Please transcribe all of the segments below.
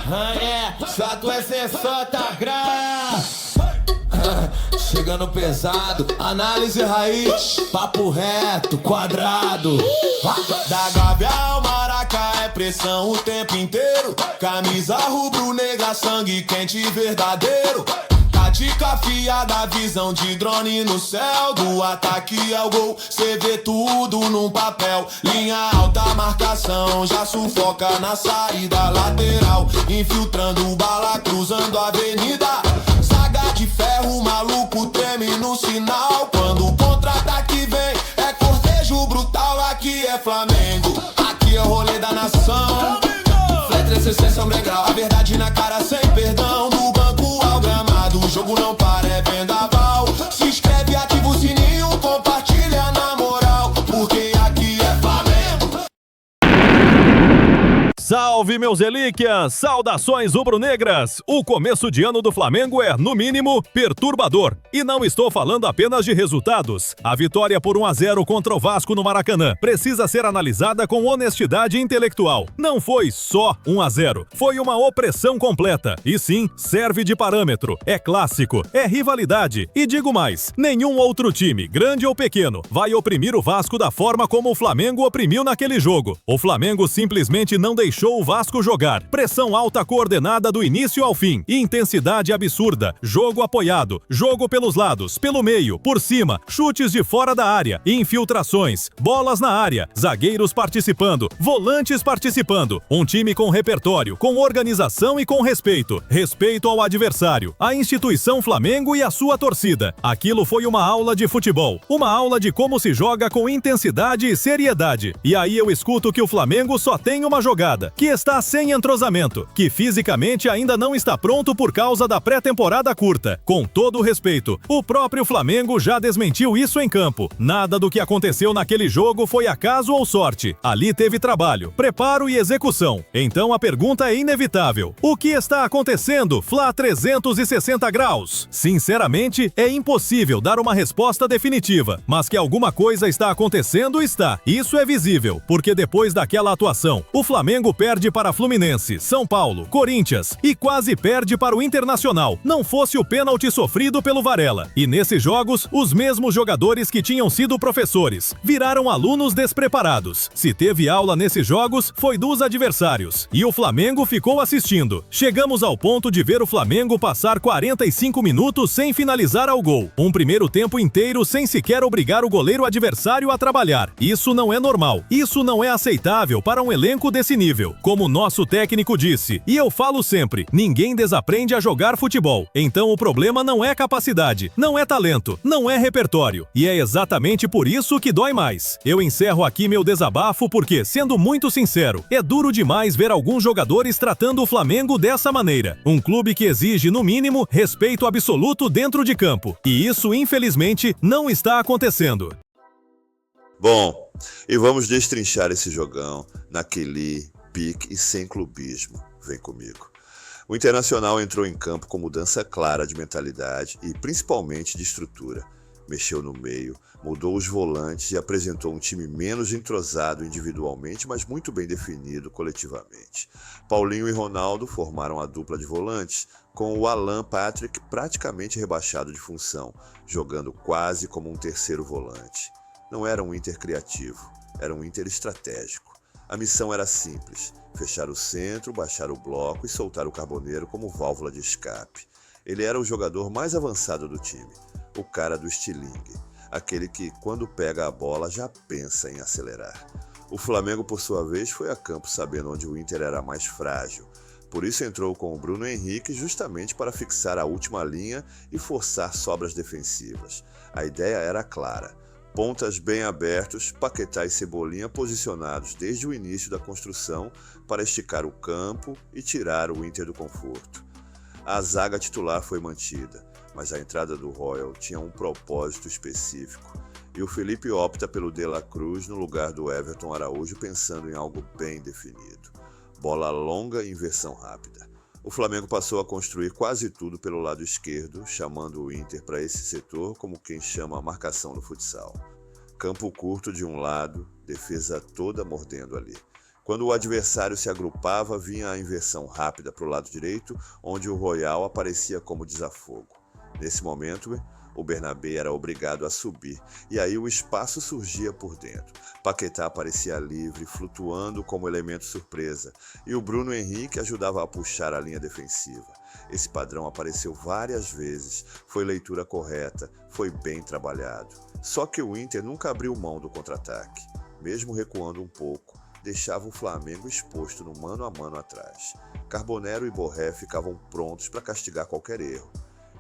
Fato é 60 graus. Chegando pesado, análise raiz, papo reto, quadrado. Da Gávea ao Maracá é pressão o tempo inteiro. Camisa rubro-negra, sangue quente e verdadeiro. Tática afiada, visão de drone no céu. Do ataque ao gol, cê vê tudo num papel. Linha alta, marcação, já sufoca na saída lateral. Infiltrando bala, cruzando a avenida. Saga de ferro, maluco treme no sinal. Quando o contra-ataque vem, é cortejo brutal. Aqui é Flamengo, aqui é o rolê da nação. Fé 360 degrau, a verdade na cara sem perdão. Do banco ao gramado, o jogo não para, é vendaval. Se inscreve, ativa o sininho, compartilha na moral. Porque aqui é Flamengo. Salve, meus relíquias! Saudações rubro-negras! O começo de ano do Flamengo é, no mínimo, perturbador. E não estou falando apenas de resultados. A vitória por 1-0 contra o Vasco no Maracanã precisa ser analisada com honestidade intelectual. Não foi só 1-0, foi uma opressão completa. E sim, serve de parâmetro. É clássico, é rivalidade. E digo mais, nenhum outro time, grande ou pequeno, vai oprimir o Vasco da forma como o Flamengo oprimiu naquele jogo. O Flamengo simplesmente não deixou o Vasco jogar. Pressão alta coordenada do início ao fim. Intensidade absurda. Jogo apoiado. Jogo pelos lados, pelo meio, por cima. Chutes de fora da área. Infiltrações. Bolas na área. Zagueiros participando. Volantes participando. Um time com repertório, com organização e com respeito. Respeito ao adversário, à instituição Flamengo e à sua torcida. Aquilo foi uma aula de futebol. Uma aula de como se joga com intensidade e seriedade. E aí eu escuto que o Flamengo só tem uma jogada, que está sem entrosamento, que fisicamente ainda não está pronto por causa da pré-temporada curta. Com todo o respeito, o próprio Flamengo já desmentiu isso em campo. Nada do que aconteceu naquele jogo foi acaso ou sorte. Ali teve trabalho, preparo e execução. Então a pergunta é inevitável. O que está acontecendo, Fla 360 graus? Sinceramente, é impossível dar uma resposta definitiva, mas que alguma coisa está acontecendo, está. Isso é visível, porque depois daquela atuação, o Flamengo perde para Fluminense, São Paulo, Corinthians e quase perde para o Internacional, não fosse o pênalti sofrido pelo Varela. E nesses jogos, os mesmos jogadores que tinham sido professores viraram alunos despreparados. Se teve aula nesses jogos, foi dos adversários. E o Flamengo ficou assistindo. Chegamos ao ponto de ver o Flamengo passar 45 minutos sem finalizar ao gol. Um primeiro tempo inteiro sem sequer obrigar o goleiro adversário a trabalhar. Isso não é normal. Isso não é aceitável para um elenco desse nível. Como nosso técnico disse, e eu falo sempre, ninguém desaprende a jogar futebol. Então o problema não é capacidade, não é talento, não é repertório. E é exatamente por isso que dói mais. Eu encerro aqui meu desabafo porque, sendo muito sincero, é duro demais ver alguns jogadores tratando o Flamengo dessa maneira. Um clube que exige, no mínimo, respeito absoluto dentro de campo. E isso, infelizmente, não está acontecendo. Bom, e vamos destrinchar esse jogão naquele pique e sem clubismo. Vem comigo. O Internacional entrou em campo com mudança clara de mentalidade e principalmente de estrutura. Mexeu no meio, mudou os volantes e apresentou um time menos entrosado individualmente, mas muito bem definido coletivamente. Paulinho e Ronaldo formaram a dupla de volantes, com o Alan Patrick praticamente rebaixado de função, jogando quase como um terceiro volante. Não era um Inter criativo, era um Inter estratégico. A missão era simples: fechar o centro, baixar o bloco e soltar o Carboneiro como válvula de escape. Ele era o jogador mais avançado do time, o cara do estilingue, aquele que, quando pega a bola, já pensa em acelerar. O Flamengo, por sua vez, foi a campo sabendo onde o Inter era mais frágil. Por isso entrou com o Bruno Henrique justamente para fixar a última linha e forçar sobras defensivas. A ideia era clara: pontas bem abertos, Paquetá e Cebolinha posicionados desde o início da construção para esticar o campo e tirar o Inter do conforto. A zaga titular foi mantida, mas a entrada do Royal tinha um propósito específico, e o Felipe opta pelo De La Cruz no lugar do Everton Araújo, pensando em algo bem definido: bola longa e inversão rápida. O Flamengo passou a construir quase tudo pelo lado esquerdo, chamando o Inter para esse setor como quem chama a marcação no futsal. Campo curto de um lado, defesa toda mordendo ali. Quando o adversário se agrupava, vinha a inversão rápida para o lado direito, onde o Royal aparecia como desafogo. Nesse momento, o Bernabé era obrigado a subir, e aí o espaço surgia por dentro. Paquetá aparecia livre, flutuando como elemento surpresa, e o Bruno Henrique ajudava a puxar a linha defensiva. Esse padrão apareceu várias vezes, foi leitura correta, foi bem trabalhado. Só que o Inter nunca abriu mão do contra-ataque. Mesmo recuando um pouco, deixava o Flamengo exposto no mano a mano atrás. Carbonero e Borré ficavam prontos para castigar qualquer erro.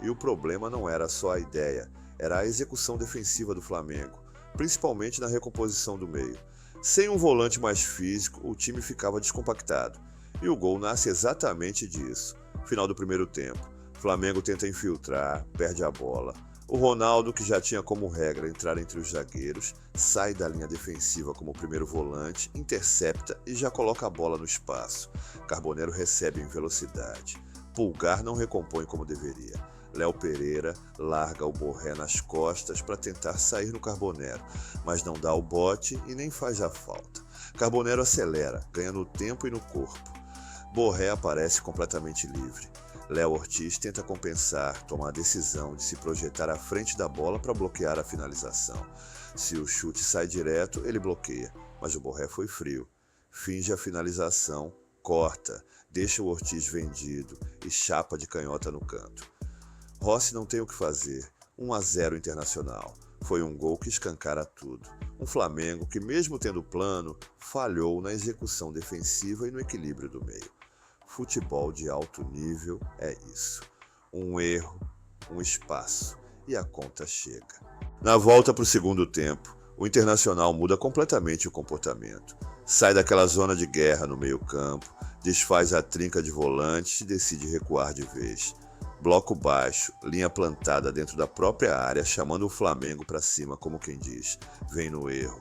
E o problema não era só a ideia, era a execução defensiva do Flamengo, principalmente na recomposição do meio. Sem um volante mais físico, o time ficava descompactado. E o gol nasce exatamente disso. Final do primeiro tempo, Flamengo tenta infiltrar, perde a bola. O Ronaldo, que já tinha como regra entrar entre os zagueiros, sai da linha defensiva como primeiro volante, intercepta e já coloca a bola no espaço. Carbonero recebe em velocidade. Pulgar não recompõe como deveria. Léo Pereira larga o Borré nas costas para tentar sair no Carbonero, mas não dá o bote e nem faz a falta. Carbonero acelera, ganha no tempo e no corpo. Borré aparece completamente livre. Léo Ortiz tenta compensar, toma a decisão de se projetar à frente da bola para bloquear a finalização. Se o chute sai direto, ele bloqueia, mas o Borré foi frio. Finge a finalização, corta, deixa o Ortiz vendido e chapa de canhota no canto. Rossi não tem o que fazer. 1-0 Internacional. Foi um gol que escancara tudo. Um Flamengo que, mesmo tendo plano, falhou na execução defensiva e no equilíbrio do meio. Futebol de alto nível é isso. Um erro, um espaço e a conta chega. Na volta para o segundo tempo, o Internacional muda completamente o comportamento. Sai daquela zona de guerra no meio-campo, desfaz a trinca de volantes e decide recuar de vez. Bloco baixo, linha plantada dentro da própria área, chamando o Flamengo para cima, como quem diz, vem no erro.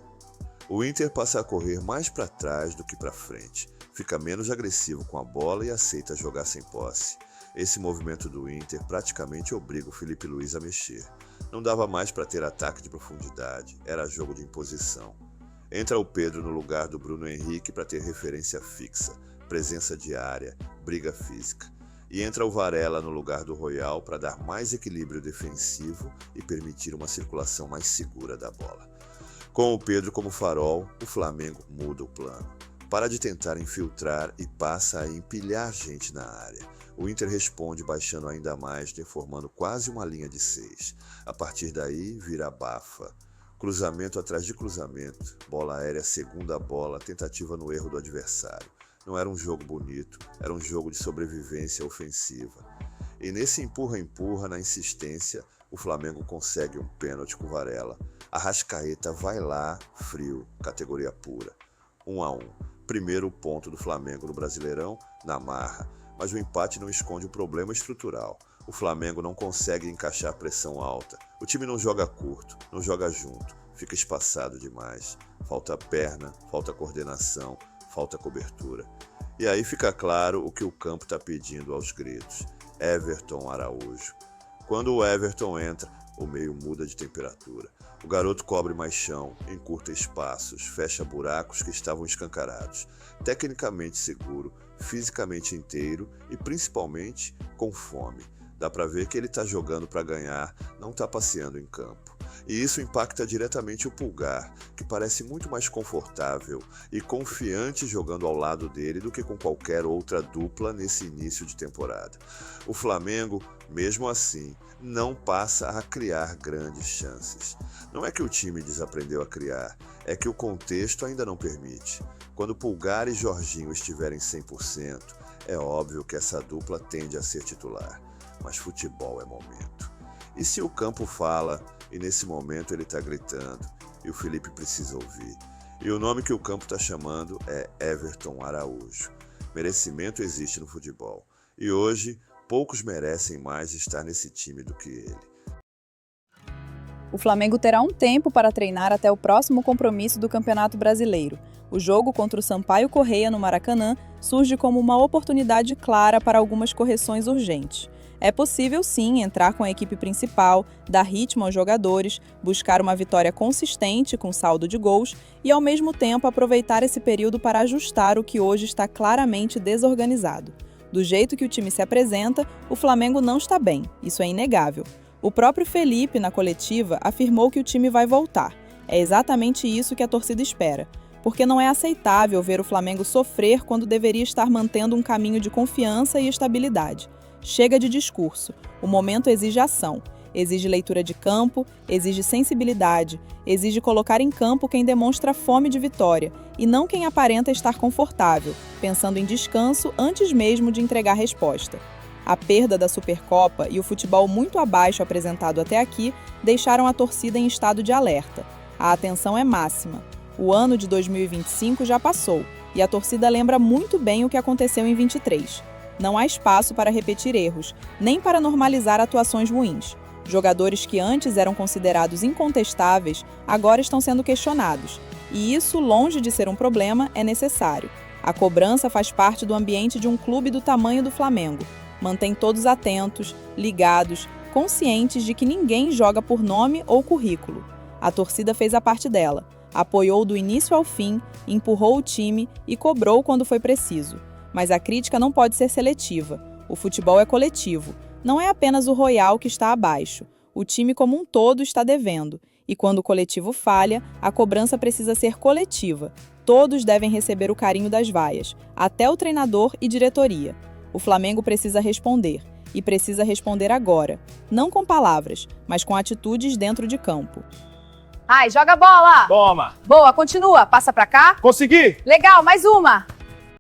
O Inter passa a correr mais para trás do que para frente. Fica menos agressivo com a bola e aceita jogar sem posse. Esse movimento do Inter praticamente obriga o Felipe Luiz a mexer. Não dava mais para ter ataque de profundidade, era jogo de imposição. Entra o Pedro no lugar do Bruno Henrique para ter referência fixa, presença diária, briga física. E entra o Varela no lugar do Royal para dar mais equilíbrio defensivo e permitir uma circulação mais segura da bola. Com o Pedro como farol, o Flamengo muda o plano. Para de tentar infiltrar e passa a empilhar gente na área. O Inter responde baixando ainda mais, deformando quase uma linha de 6. A partir daí, vira bafa. Cruzamento atrás de cruzamento, bola aérea, segunda bola, tentativa no erro do adversário. Não era um jogo bonito, era um jogo de sobrevivência ofensiva. E nesse empurra-empurra, na insistência, o Flamengo consegue um pênalti com Varela. Arrascaeta vai lá, frio, categoria pura. 1-1. Primeiro ponto do Flamengo no Brasileirão, na marra, mas o empate não esconde o problema estrutural. O Flamengo não consegue encaixar pressão alta. O time não joga curto, não joga junto, fica espaçado demais. Falta perna, falta coordenação, falta cobertura. E aí fica claro o que o campo está pedindo aos gritos. Everton Araújo. Quando o Everton entra, o meio muda de temperatura. O garoto cobre mais chão, encurta espaços, fecha buracos que estavam escancarados. Tecnicamente seguro, fisicamente inteiro e principalmente com fome. Dá pra ver que ele tá jogando para ganhar, não tá passeando em campo. E isso impacta diretamente o Pulgar, que parece muito mais confortável e confiante jogando ao lado dele do que com qualquer outra dupla nesse início de temporada. O Flamengo, mesmo assim, não passa a criar grandes chances. Não é que o time desaprendeu a criar, é que o contexto ainda não permite. Quando Pulgar e Jorginho estiverem 100%, é óbvio que essa dupla tende a ser titular. Mas futebol é momento. E se o campo fala, e nesse momento ele está gritando, e o Felipe precisa ouvir. E o nome que o campo está chamando é Everton Araújo. Merecimento existe no futebol. E hoje, poucos merecem mais estar nesse time do que ele. O Flamengo terá um tempo para treinar até o próximo compromisso do Campeonato Brasileiro. O jogo contra o Sampaio Corrêa no Maracanã surge como uma oportunidade clara para algumas correções urgentes. É possível sim entrar com a equipe principal, dar ritmo aos jogadores, buscar uma vitória consistente com saldo de gols e ao mesmo tempo aproveitar esse período para ajustar o que hoje está claramente desorganizado. Do jeito que o time se apresenta, o Flamengo não está bem, isso é inegável. O próprio Felipe, na coletiva, afirmou que o time vai voltar. É exatamente isso que a torcida espera, porque não é aceitável ver o Flamengo sofrer quando deveria estar mantendo um caminho de confiança e estabilidade. Chega de discurso, o momento exige ação, exige leitura de campo, exige sensibilidade, exige colocar em campo quem demonstra fome de vitória e não quem aparenta estar confortável, pensando em descanso antes mesmo de entregar resposta. A perda da Supercopa e o futebol muito abaixo apresentado até aqui deixaram a torcida em estado de alerta. A atenção é máxima. O ano de 2025 já passou e a torcida lembra muito bem o que aconteceu em 23. Não há espaço para repetir erros, nem para normalizar atuações ruins. Jogadores que antes eram considerados incontestáveis agora estão sendo questionados. E isso, longe de ser um problema, é necessário. A cobrança faz parte do ambiente de um clube do tamanho do Flamengo. Mantém todos atentos, ligados, conscientes de que ninguém joga por nome ou currículo. A torcida fez a parte dela, apoiou do início ao fim, empurrou o time e cobrou quando foi preciso. Mas a crítica não pode ser seletiva. O futebol é coletivo. Não é apenas o Royal que está abaixo. O time como um todo está devendo. E quando o coletivo falha, a cobrança precisa ser coletiva. Todos devem receber o carinho das vaias, até o treinador e diretoria. O Flamengo precisa responder. E precisa responder agora. Não com palavras, mas com atitudes dentro de campo. Ai, joga a bola! Toma! Boa, continua. Passa pra cá. Consegui! Legal, mais uma.